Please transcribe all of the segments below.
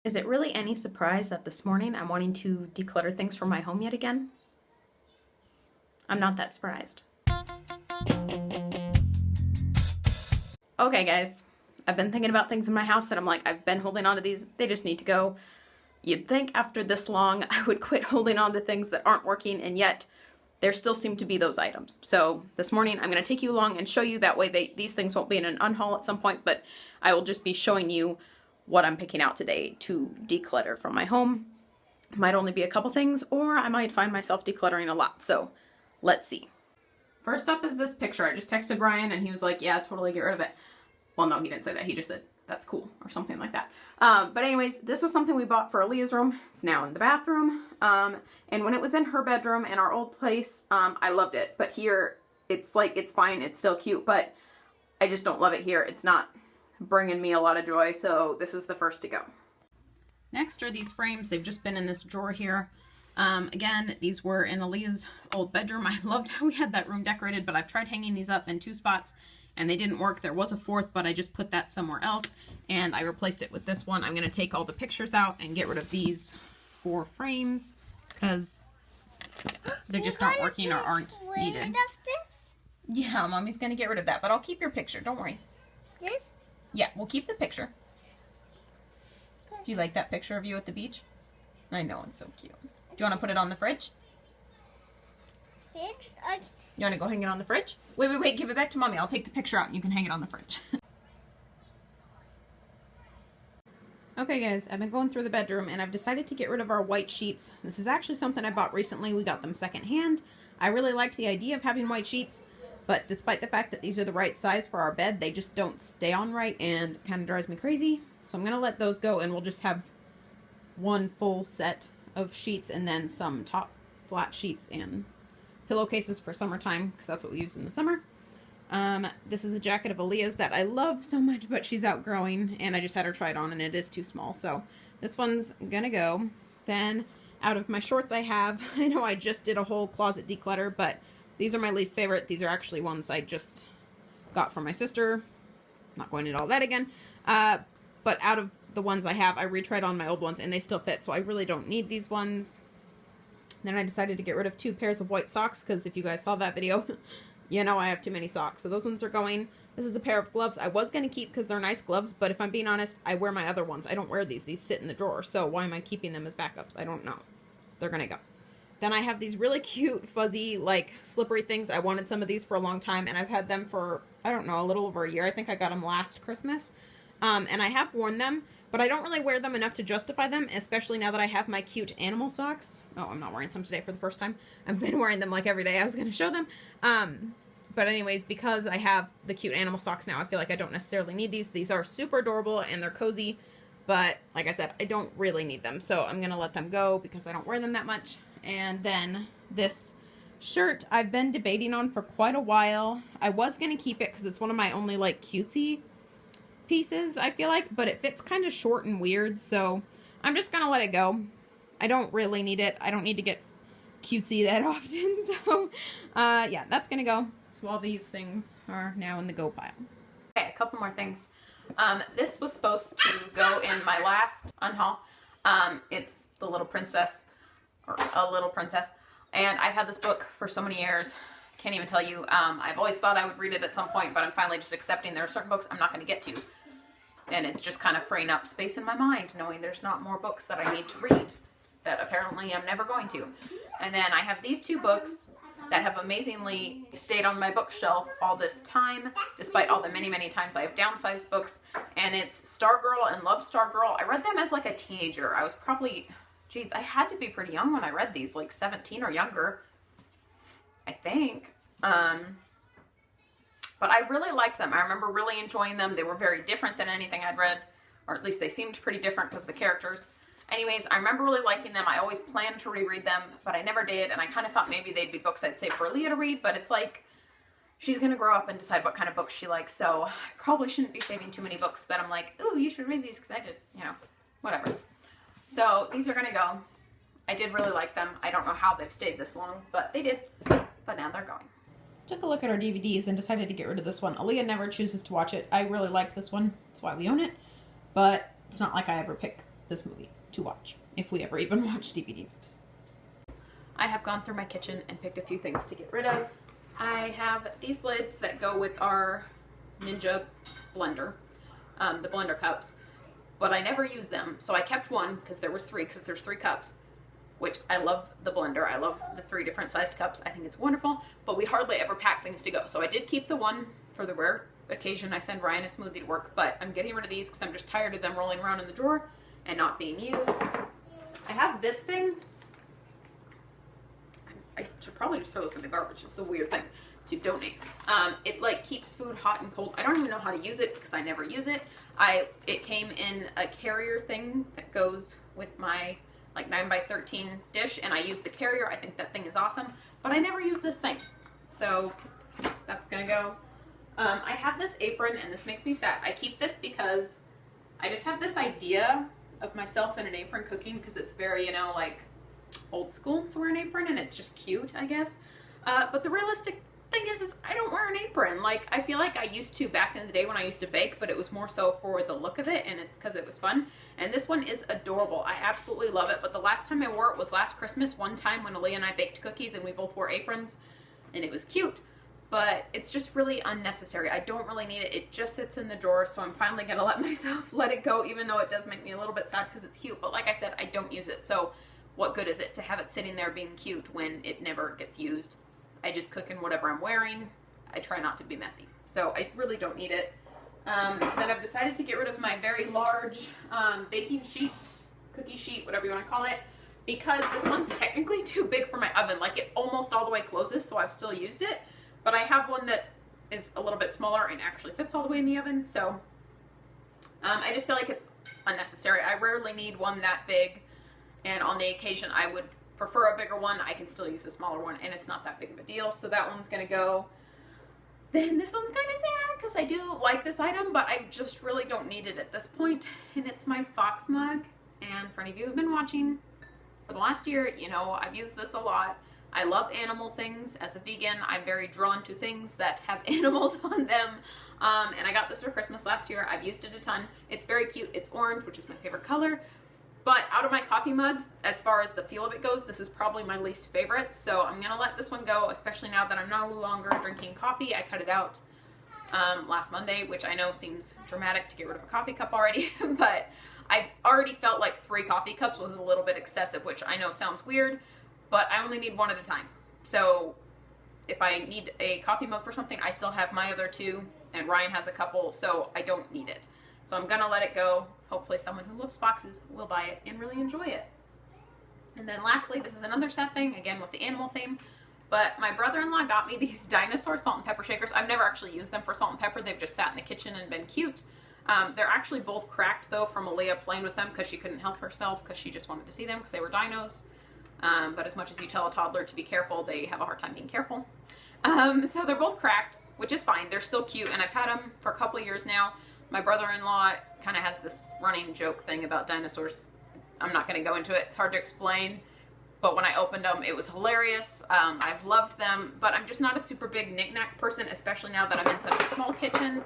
Is it really any surprise that this morning I'm wanting to declutter things from my home yet again? I'm not that surprised. Okay guys, I've been thinking about things in my house that I'm like, I've been holding on to these, they just need to go. You'd think after this long I would quit holding on to things that aren't working, and yet there still seem to be those items. So this morning I'm going to take you along and show you, that way these things won't be in an unhaul at some point, but I will just be showing you what I'm picking out today to declutter from my home. Might only be a couple things, or I might find myself decluttering a lot. So let's see. First up is this picture. I just texted Brian and he was like, yeah, totally get rid of it. Well, no, he didn't say that. He just said, that's cool, or something like that. But anyways, this was something we bought for Aaliyah's room. It's now in the bathroom. And when it was in her bedroom in our old place, I loved it. But here, it's like, it's fine. It's still cute, but I just don't love it here. It's not bringing me a lot of joy. So this is the first to go. Next are these frames. They've just been in this drawer here. Again, these were in Aaliyah's old bedroom. I loved how we had that room decorated, but I've tried hanging these up in 2 spots and they didn't work. There was a 4th, but I just put that somewhere else and I replaced it with this one. I'm going to take all the pictures out and get rid of these 4 frames because they just aren't working or aren't needed. This? Yeah, Mommy's going to get rid of that, but I'll keep your picture. Don't worry. This? Yeah, we'll keep the picture. Do you like that picture of you at the beach? I know, it's so cute. Do you want to put it on the fridge? Fridge? You want to go hang it on the fridge? Wait, give it back to Mommy. I'll take the picture out and you can hang it on the fridge. Okay guys, I've been going through the bedroom and I've decided to get rid of our white sheets. This is actually something I bought recently. We got them secondhand. I really liked the idea of having white sheets, but despite the fact that these are the right size for our bed, they just don't stay on right and it kind of drives me crazy. So I'm going to let those go and we'll just have one full set of sheets and then some top flat sheets and pillowcases for summertime because that's what we use in the summer. This is a jacket of Aaliyah's that I love so much, but she's outgrowing and I just had her try it on and it is too small. So this one's gonna go. Then out of my shorts I have, I know I just did a whole closet declutter, but these are my least favorite. These are actually ones I just got from my sister. Not going into all that again. But out of the ones I have, I retried on my old ones and they still fit, so I really don't need these ones. Then I decided to get rid of 2 pairs of white socks because if you guys saw that video, you know I have too many socks. So those ones are going. This is a pair of gloves I was going to keep because they're nice gloves, but if I'm being honest, I wear my other ones. I don't wear these. These sit in the drawer, so why am I keeping them as backups? I don't know. They're going to go. Then I have these really cute, fuzzy, like, slippery things. I wanted some of these for a long time, and I've had them for, I don't know, a little over a year. I think I got them last Christmas. And I have worn them, but I don't really wear them enough to justify them, especially now that I have my cute animal socks. Oh, I'm not wearing some today for the first time. I've been wearing them like every day. I was going to show them. But anyways, because I have the cute animal socks now, I feel like I don't necessarily need these. These are super adorable and they're cozy, but like I said, I don't really need them. So I'm going to let them go because I don't wear them that much. And then this shirt I've been debating on for quite a while. I was going to keep it because it's one of my only like cutesy pieces, I feel like, but it fits kind of short and weird, so I'm just gonna let it go. I don't really need it. I don't need to get cutesy that often, so yeah, that's gonna go. So all these things are now in the go pile. Okay, a couple more things. This was supposed to go in my last unhaul. It's The Little Princess, or A Little Princess, and I've had this book for so many years. Can't even tell you. I've always thought I would read it at some point, but I'm finally just accepting there are certain books I'm not going to get to. And it's just kind of freeing up space in my mind, knowing there's not more books that I need to read that apparently I'm never going to. And then I have these 2 books that have amazingly stayed on my bookshelf all this time, despite all the many, many times I have downsized books. And it's Stargirl and Love Stargirl. I read them as like a teenager. I was probably, geez, I had to be pretty young when I read these, like 17 or younger, I think. But I really liked them. I remember really enjoying them. They were very different than anything I'd read, or at least they seemed pretty different because the characters. Anyways, I remember really liking them. I always planned to reread them, but I never did, and I kind of thought maybe they'd be books I'd save for Leah to read, but it's like, she's going to grow up and decide what kind of books she likes, so I probably shouldn't be saving too many books that I'm like, ooh, you should read these because I did, you know, whatever. So these are going to go. I did really like them. I don't know how they've stayed this long, but they did, but now they're going. Took a look at our DVDs and decided to get rid of this one. Aaliyah never chooses to watch it. I really like this one. That's why we own it. But it's not like I ever pick this movie to watch, if we ever even watch DVDs. I have gone through my kitchen and picked a few things to get rid of. I have these lids that go with our Ninja blender, the blender cups, but I never use them. So I kept one because there was three, because there's 3 cups, which I love the blender. I love the 3 different sized cups. I think it's wonderful, but we hardly ever pack things to go. So I did keep the one for the rare occasion I send Ryan a smoothie to work, but I'm getting rid of these because I'm just tired of them rolling around in the drawer and not being used. I have this thing. I should probably just throw this in the garbage. It's a weird thing to donate. It like keeps food hot and cold. I don't even know how to use it because I never use it. It came in a carrier thing that goes with my like 9x13 dish, and I use the carrier. I think that thing is awesome, but I never use this thing. So that's gonna go. I have this apron, and this makes me sad. I keep this because I just have this idea of myself in an apron cooking because it's very, you know, like old school to wear an apron, and it's just cute, I guess. But the realistic thing is I don't wear an apron. Like, I feel like I used to back in the day when I used to bake, but it was more so for the look of it, and it's because it was fun. And this one is adorable. I absolutely love it, but the last time I wore it was last Christmas, one time when Aaliyah and I baked cookies, and we both wore aprons, and it was cute. But it's just really unnecessary. I don't really need it. It just sits in the drawer, so I'm finally gonna let myself let it go, even though it does make me a little bit sad because it's cute. But like I said, I don't use it, so what good is it to have it sitting there being cute when it never gets used? I just cook in whatever I'm wearing. I try not to be messy, so I really don't need it. Then I've decided to get rid of my very large baking sheet, cookie sheet, whatever you want to call it, because this one's technically too big for my oven. Like, it almost all the way closes, so I've still used it. But I have one that is a little bit smaller and actually fits all the way in the oven, so I just feel like it's unnecessary. I rarely need one that big, and on the occasion I would prefer a bigger one. I can still use the smaller one, and it's not that big of a deal, so that one's gonna go. Then this one's kind of sad because I do like this item, but I just really don't need it at this point, and it's my Fox mug. And for any of you who've been watching for the last year, you know I've used this a lot. I love animal things. As a vegan, I'm very drawn to things that have animals on them. And I got this for Christmas last year. I've used it a ton. It's very cute. It's orange, which is my favorite color. But out of my coffee mugs, as far as the feel of it goes, this is probably my least favorite. So I'm going to let this one go, especially now that I'm no longer drinking coffee. I cut it out last Monday, which I know seems dramatic to get rid of a coffee cup already. But I already felt like 3 coffee cups was a little bit excessive, which I know sounds weird. But I only need one at a time. So if I need a coffee mug for something, I still have my other 2, and Ryan has a couple, so I don't need it. So I'm gonna let it go. Hopefully someone who loves foxes will buy it and really enjoy it. And then lastly, this is another sad thing, again with the animal theme, but my brother-in-law got me these dinosaur salt and pepper shakers. I've never actually used them for salt and pepper. They've just sat in the kitchen and been cute. They're actually both cracked though from Aaliyah playing with them because she couldn't help herself because she just wanted to see them because they were dinos. But as much as you tell a toddler to be careful, they have a hard time being careful. So they're both cracked, which is fine. They're still cute, and I've had them for a couple of years now. My brother-in-law kind of has this running joke thing about dinosaurs. I'm not going to go into it. It's hard to explain. But when I opened them, it was hilarious. I've loved them, but I'm just not a super big knick-knack person, especially now that I'm in such a small kitchen.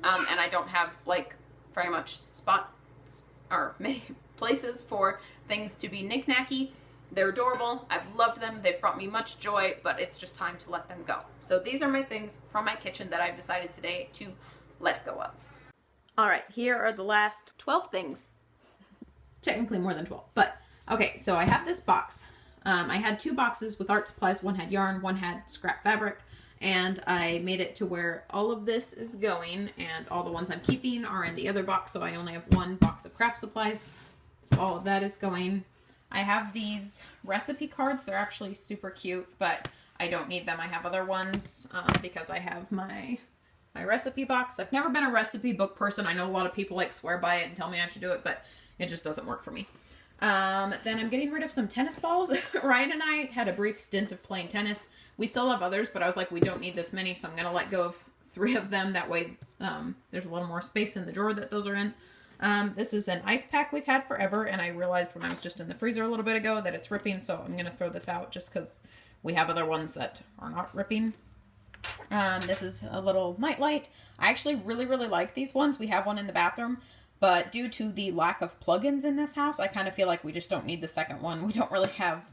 And I don't have, like, very much spots or many places for things to be knick-knacky. They're adorable. I've loved them. They've brought me much joy, but it's just time to let them go. So these are my things from my kitchen that I've decided today to let go of. All right, here are the last 12 things. Technically more than 12, but okay, so I have this box. I had 2 boxes with art supplies. One had yarn, one had scrap fabric, and I made it to where all of this is going, and all the ones I'm keeping are in the other box, so I only have 1 box of craft supplies. So all of that is going. I have these recipe cards. They're actually super cute, but I don't need them. I have other ones because I have my recipe box. I've never been a recipe book person. I know a lot of people like swear by it and tell me I should do it, but it just doesn't work for me. Then I'm getting rid of some tennis balls. Ryan and I had a brief stint of playing tennis. We still have others, but I was like, we don't need this many, so I'm going to let go of 3 of them. That way there's a little more space in the drawer that those are in. This is an ice pack we've had forever, and I realized when I was just in the freezer a little bit ago that it's ripping, so I'm going to throw this out just because we have other ones that are not ripping. This is a little nightlight. I actually really like these ones. We have one in the bathroom, But due to the lack of plugins in this house, I kind of feel like we just don't need the second one. We don't really have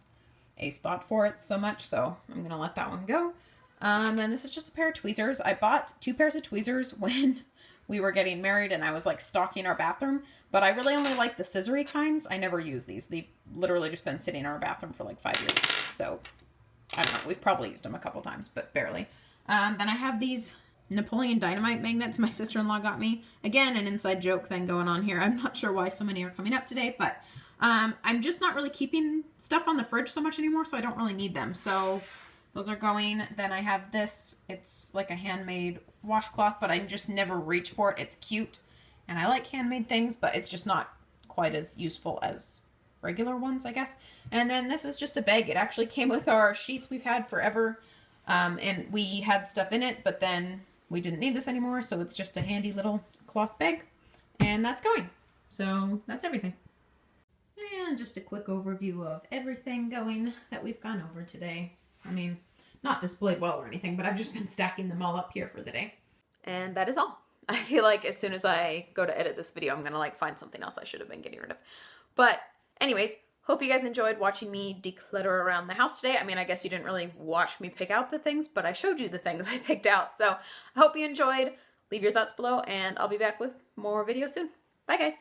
a spot for it so much, so I'm going to let that one go. And this is just a pair of tweezers. I bought 2 pairs of tweezers when we were getting married and I was like stocking our bathroom, but I really only like the scissory kinds. I never use these. They've literally just been sitting in our bathroom for like 5 years. So I don't know. We've probably used them a couple times, but barely. Then I have these Napoleon Dynamite magnets my sister-in-law got me. Again, an inside joke thing going on here. I'm not sure why so many are coming up today, but I'm just not really keeping stuff on the fridge so much anymore, so I don't really need them. So those are going. Then I have this. It's like a handmade washcloth, but I just never reach for it. It's cute, and I like handmade things, but it's just not quite as useful as regular ones, I guess. And then this is just a bag. It actually came with our sheets we've had forever, and we had stuff in it, but then we didn't need this anymore, so it's just a handy little cloth bag, and that's going. So that's everything. And just a quick overview of everything going that we've gone over today. I mean, not displayed well or anything, but I've just been stacking them all up here for the day. And that is all. I feel like as soon as I go to edit this video, I'm gonna like find something else I should have been getting rid of. But anyways, hope you guys enjoyed watching me declutter around the house today. I mean, I guess you didn't really watch me pick out the things, but I showed you the things I picked out. So I hope you enjoyed. Leave your thoughts below, and I'll be back with more videos soon. Bye, guys.